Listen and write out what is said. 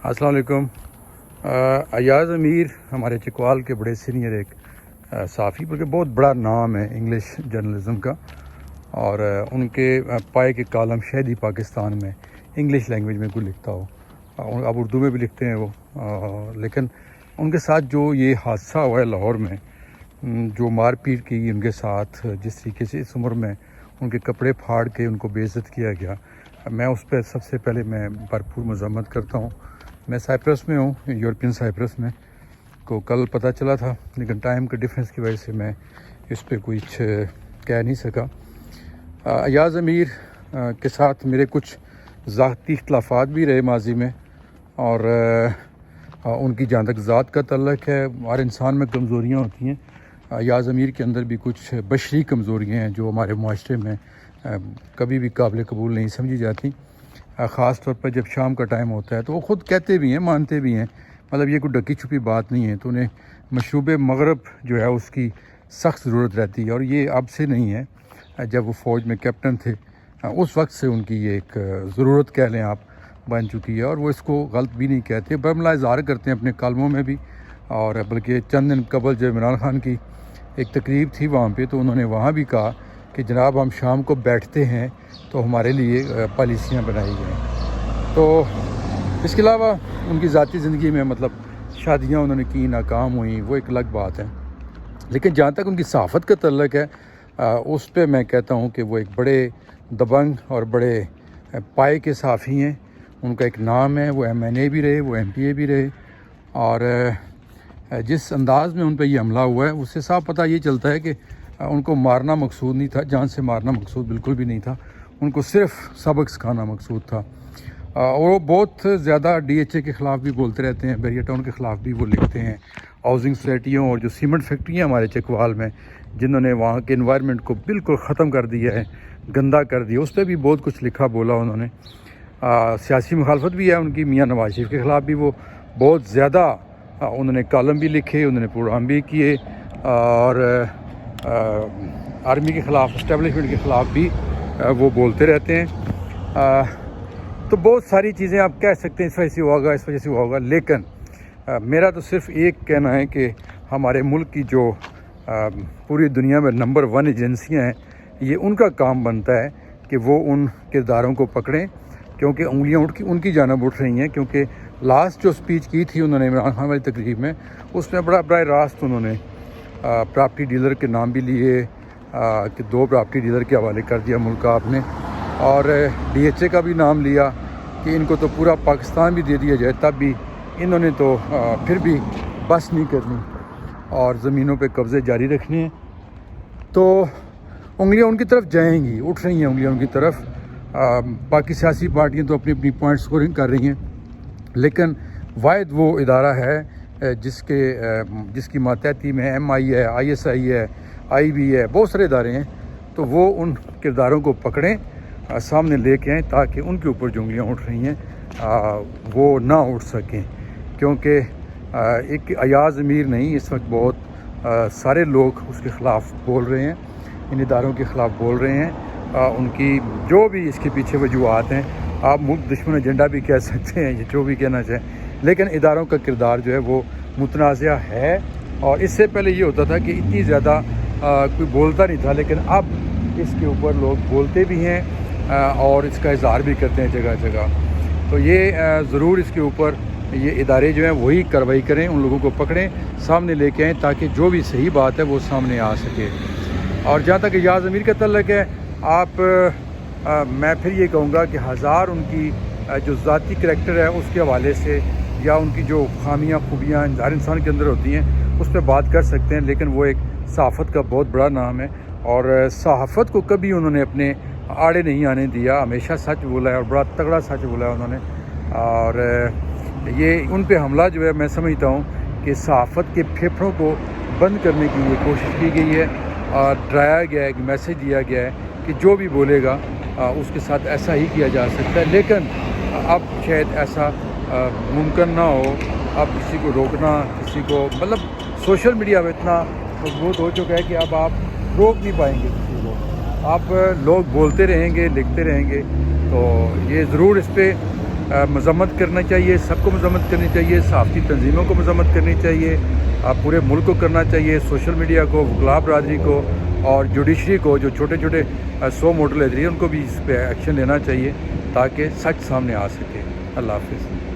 السلام علیکم۔ ایاز امیر ہمارے چکوال کے بڑے سینئر ایک صحافی، بلکہ بہت بڑا نام ہے انگلش جرنلزم کا، اور ان کے پائے کے کالم شہدی پاکستان میں انگلش لینگویج میں کوئی لکھتا ہو، اب اردو میں بھی لکھتے ہیں وہ، لیکن ان کے ساتھ جو یہ حادثہ ہوا ہے لاہور میں، جو مار پیٹ کی ان کے ساتھ، جس طریقے سے اس عمر میں ان کے کپڑے پھاڑ کے ان کو بے عزت کیا گیا، میں اس پہ سب سے پہلے میں بھرپور مذمت کرتا ہوں۔ میں سائپرس میں ہوں، یورپین سائپرس میں، کو کل پتہ چلا تھا، لیکن ٹائم کے ڈفرینس کی وجہ سے میں اس پہ کچھ کہہ نہیں سکا۔ ایاز امیر کے ساتھ میرے کچھ ذاتی اختلافات بھی رہے ماضی میں، اور ان کی جہاں تک ذات کا تعلق ہے، ہر انسان میں کمزوریاں ہوتی ہیں، ایاز امیر کے اندر بھی کچھ بشری کمزوریاں ہیں جو ہمارے معاشرے میں کبھی بھی قابل قبول نہیں سمجھی جاتی، خاص طور پر جب شام کا ٹائم ہوتا ہے۔ تو وہ خود کہتے بھی ہیں، مانتے بھی ہیں، مطلب یہ کوئی ڈکی چھپی بات نہیں ہے، تو انہیں مشروب مغرب جو ہے اس کی سخت ضرورت رہتی ہے، اور یہ اب سے نہیں ہے، جب وہ فوج میں کیپٹن تھے اس وقت سے ان کی یہ ایک ضرورت کہہ لیں آپ بن چکی ہے، اور وہ اس کو غلط بھی نہیں کہتے، برملا اظہار کرتے ہیں اپنے کالموں میں بھی، اور بلکہ چند دن قبل جو عمران خان کی ایک تقریب تھی وہاں پہ، تو انہوں نے وہاں بھی کہا کہ جناب ہم شام کو بیٹھتے ہیں تو ہمارے لیے پالیسیاں بنائی گئیں۔ تو اس کے علاوہ ان کی ذاتی زندگی میں مطلب شادیاں انہوں نے کی، ناکام ہوئیں، وہ ایک الگ بات ہے، لیکن جہاں تک ان کی صحافت کا تعلق ہے، اس پہ میں کہتا ہوں کہ وہ ایک بڑے دبنگ اور بڑے پائے کے صحافی ہیں۔ ان کا ایک نام ہے، وہ MNA بھی رہے، وہ MPA بھی رہے، اور جس انداز میں ان پہ یہ حملہ ہوا ہے اس سے صاف پتہ یہ چلتا ہے کہ ان کو مارنا مقصود نہیں تھا، جان سے مارنا مقصود بالکل بھی نہیں تھا، ان کو صرف سبق سکھانا مقصود تھا۔ اور وہ بہت زیادہ DHA کے خلاف بھی بولتے رہتے ہیں، بیریا ٹاؤن کے خلاف بھی وہ لکھتے ہیں، ہاؤسنگ سوسائٹیوں اور جو سیمنٹ فیکٹریاں ہمارے چکوال میں جنہوں نے وہاں کے انوائرمنٹ کو بالکل ختم کر دیا ہے، گندا کر دیا، اس پہ بھی بہت کچھ لکھا بولا انہوں نے۔ سیاسی مخالفت بھی ہے ان کی، میاں نواز شریف کے خلاف بھی وہ بہت زیادہ انہوں نے کالم بھی لکھے، انہوں نے پروگرام بھی کیے، اور آرمی کے خلاف، اسٹیبلشمنٹ کے خلاف بھی وہ بولتے رہتے ہیں۔ تو بہت ساری چیزیں آپ کہہ سکتے ہیں، اس وجہ سے ہوا ہوگا، اس وجہ سے ہوا ہوگا، لیکن میرا تو صرف ایک کہنا ہے کہ ہمارے ملک کی جو پوری دنیا میں نمبر 1 ایجنسیاں ہیں، یہ ان کا کام بنتا ہے کہ وہ ان کرداروں کو پکڑیں، کیونکہ انگلیاں ان کی جانب اٹھ رہی ہیں، کیونکہ لاسٹ جو سپیچ کی تھی انہوں نے عمران خان والی تقریب میں، اس میں براہ راست انہوں نے پراپرٹی ڈیلر کے نام بھی لیے، کہ 2 پراپرٹی ڈیلر کے حوالے کر دیا ملک آپ نے، اور DHA کا بھی نام لیا کہ ان کو تو پورا پاکستان بھی دے دیا جائے، تب بھی انہوں نے تو پھر بھی بس نہیں کرنی اور زمینوں پہ قبضے جاری رکھنے ہیں۔ تو انگلیاں ان کی طرف جائیں گی، اٹھ رہی ہیں انگلیاں ان کی طرف۔ باقی سیاسی پارٹیاں تو اپنی پوائنٹ سکورنگ کر رہی ہیں، لیکن واحد وہ ادارہ ہے جس کی ماتحتی میں MI ہے، ISI ہے، IB ہے، بہت سارے ادارے ہیں، تو وہ ان کرداروں کو پکڑیں، سامنے لے کے آئیں، تاکہ ان کے اوپر جو انگلیاں اٹھ رہی ہیں وہ نہ اٹھ سکیں، کیونکہ ایک ایاز امیر نہیں، اس وقت بہت سارے لوگ اس کے خلاف بول رہے ہیں، ان اداروں کے خلاف بول رہے ہیں، ان کی جو بھی اس کے پیچھے وجوہات ہیں، آپ ملک دشمن ایجنڈا بھی کہہ سکتے ہیں، یہ جو بھی کہنا چاہیں، لیکن اداروں کا کردار جو ہے وہ متنازع ہے، اور اس سے پہلے یہ ہوتا تھا کہ اتنی زیادہ کوئی بولتا نہیں تھا، لیکن اب اس کے اوپر لوگ بولتے بھی ہیں اور اس کا اظہار بھی کرتے ہیں جگہ جگہ۔ تو یہ ضرور اس کے اوپر یہ ادارے جو ہیں وہی کارروائی کریں، ان لوگوں کو پکڑیں، سامنے لے کے آئیں، تاکہ جو بھی صحیح بات ہے وہ سامنے آ سکے۔ اور جہاں تک ایاز امیر کا تعلق ہے، میں پھر یہ کہوں گا کہ ہزار ان کی جو ذاتی کریکٹر ہے اس کے حوالے سے، یا ان کی جو خامیاں خوبیاں ہر انسان کے اندر ہوتی ہیں اس پہ بات کر سکتے ہیں، لیکن وہ ایک صحافت کا بہت بڑا نام ہے، اور صحافت کو کبھی انہوں نے اپنے آڑے نہیں آنے دیا، ہمیشہ سچ بولا ہے، اور بڑا تگڑا سچ بولا ہے انہوں نے۔ اور یہ ان پہ حملہ جو ہے، میں سمجھتا ہوں کہ صحافت کے پھیپھڑوں کو بند کرنے کی یہ کوشش کی گئی ہے، اور ڈرایا گیا ہے، ایک میسیج دیا گیا ہے کہ جو بھی بولے گا اس کے ساتھ ایسا ہی کیا جا سکتا ہے، لیکن اب شاید ایسا ممکن نہ ہو، اب کسی کو روکنا، کسی کو مطلب سوشل میڈیا میں اتنا مضبوط ہو چکا ہے کہ اب آپ روک نہیں پائیں گے کسی کو، آپ لوگ بولتے رہیں گے، لکھتے رہیں گے۔ تو یہ ضرور اس پہ مذمت کرنا چاہیے، سب کو مذمت کرنی چاہیے، صحافتی تنظیموں کو مذمت کرنی چاہیے، پورے ملک کو کرنا چاہیے، سوشل میڈیا کو، وکلاء برادری کو اور جوڈیشری کو، جو چھوٹے چھوٹے 100 موٹر لیدری ہیں ان کو بھی اس پہ ایکشن لینا چاہیے تاکہ سچ سامنے آ سکے۔ اللہ حافظ۔